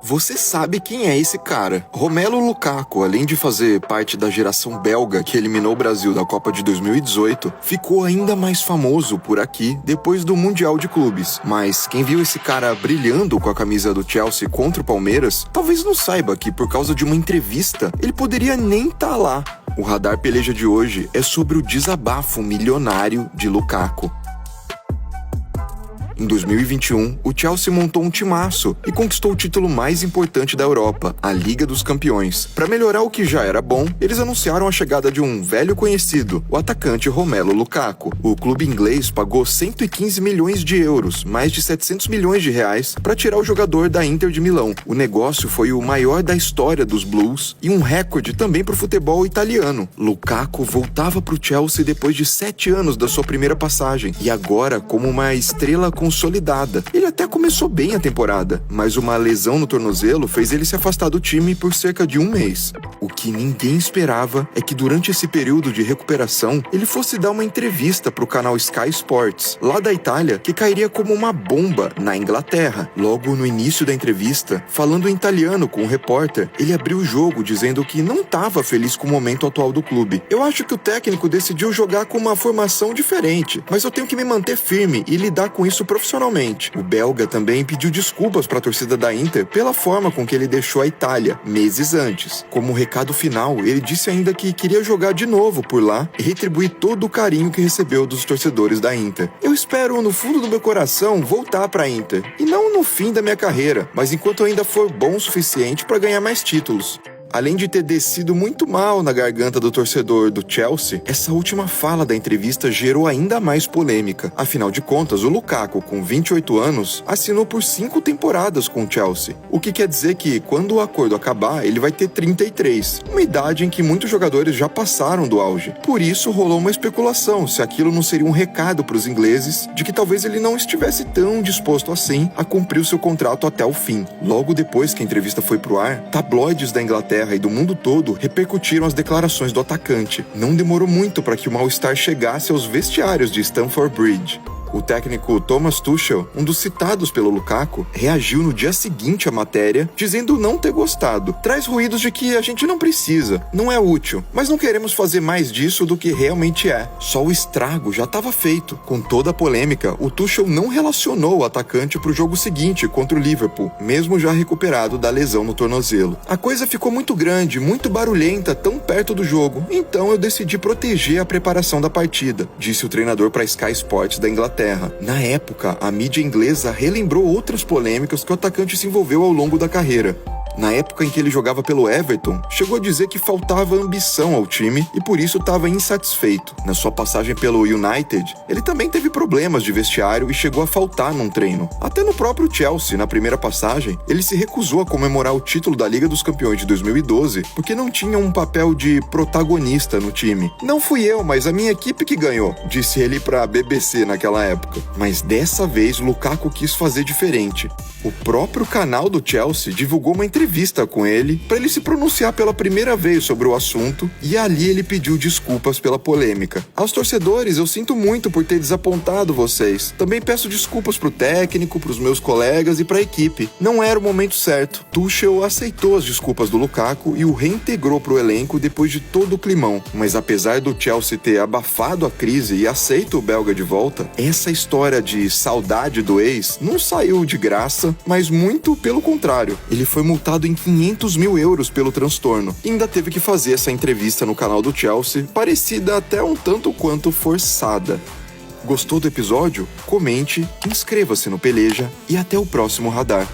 Você sabe quem é esse cara? Romelu Lukaku, além de fazer parte da geração belga que eliminou o Brasil da Copa de 2018, ficou ainda mais famoso por aqui depois do Mundial de Clubes. Mas quem viu esse cara brilhando com a camisa do Chelsea contra o Palmeiras, talvez não saiba que por causa de uma entrevista, ele poderia nem estar lá. O Radar Peleja de hoje é sobre o desabafo milionário de Lukaku. Em 2021, o Chelsea montou um timaço e conquistou o título mais importante da Europa, a Liga dos Campeões. Para melhorar o que já era bom, eles anunciaram a chegada de um velho conhecido, o atacante Romelu Lukaku. O clube inglês pagou 115 milhões de euros, mais de 700 milhões de reais, para tirar o jogador da Inter de Milão. O negócio foi o maior da história dos Blues e um recorde também para o futebol italiano. Lukaku voltava para o Chelsea depois de 7 anos da sua primeira passagem e agora como uma estrela consolidada. Ele até começou bem a temporada, mas uma lesão no tornozelo fez ele se afastar do time por cerca de 1 mês. O que ninguém esperava é que durante esse período de recuperação, ele fosse dar uma entrevista para o canal Sky Sports, lá da Itália, que cairia como uma bomba na Inglaterra. Logo no início da entrevista, falando em italiano com o repórter, ele abriu o jogo dizendo que não estava feliz com o momento atual do clube. Eu acho que o técnico decidiu jogar com uma formação diferente, mas eu tenho que me manter firme e lidar com isso profissionalmente. O belga também pediu desculpas para a torcida da Inter pela forma com que ele deixou a Itália meses antes. Como recado final, ele disse ainda que queria jogar de novo por lá e retribuir todo o carinho que recebeu dos torcedores da Inter. Eu espero, no fundo do meu coração, voltar para a Inter, e não no fim da minha carreira, mas enquanto eu ainda for bom o suficiente para ganhar mais títulos. Além de ter descido muito mal na garganta do torcedor do Chelsea, essa última fala da entrevista gerou ainda mais polêmica. Afinal de contas, o Lukaku, com 28 anos, assinou por 5 temporadas com o Chelsea. O que quer dizer que, quando o acordo acabar, ele vai ter 33, uma idade em que muitos jogadores já passaram do auge. Por isso, rolou uma especulação se aquilo não seria um recado para os ingleses de que talvez ele não estivesse tão disposto assim a cumprir o seu contrato até o fim. Logo depois que a entrevista foi pro ar, tabloides da Inglaterra e do mundo todo repercutiram as declarações do atacante. Não demorou muito para que o mal-estar chegasse aos vestiários de Stamford Bridge. O técnico Thomas Tuchel, um dos citados pelo Lukaku, reagiu no dia seguinte à matéria, dizendo não ter gostado. Traz ruídos de que a gente não precisa, não é útil, mas não queremos fazer mais disso do que realmente é. Só o estrago já estava feito. Com toda a polêmica, o Tuchel não relacionou o atacante para o jogo seguinte contra o Liverpool, mesmo já recuperado da lesão no tornozelo. A coisa ficou muito grande, muito barulhenta, tão perto do jogo, então eu decidi proteger a preparação da partida, disse o treinador para Sky Sports da Inglaterra. Na época, a mídia inglesa relembrou outras polêmicas que o atacante se envolveu ao longo da carreira. Na época em que ele jogava pelo Everton, chegou a dizer que faltava ambição ao time e por isso estava insatisfeito. Na sua passagem pelo United, ele também teve problemas de vestiário e chegou a faltar num treino. Até no próprio Chelsea, na primeira passagem, ele se recusou a comemorar o título da Liga dos Campeões de 2012 porque não tinha um papel de protagonista no time. Não fui eu, mas a minha equipe que ganhou, disse ele para a BBC naquela época. Mas dessa vez, Lukaku quis fazer diferente. O próprio canal do Chelsea divulgou uma entrevista com ele para ele se pronunciar pela primeira vez sobre o assunto e ali ele pediu desculpas pela polêmica. Aos torcedores, eu sinto muito por ter desapontado vocês. Também peço desculpas pro técnico, pros meus colegas e pra equipe. Não era o momento certo. Tuchel aceitou as desculpas do Lukaku e o reintegrou pro elenco depois de todo o climão. Mas apesar do Chelsea ter abafado a crise e aceito o belga de volta, essa história de saudade do ex não saiu de graça, mas muito pelo contrário. Ele foi multado em 500 mil euros pelo transtorno. E ainda teve que fazer essa entrevista no canal do Chelsea, parecida até um tanto quanto forçada. Gostou do episódio? Comente, inscreva-se no Peleja e até o próximo Radar.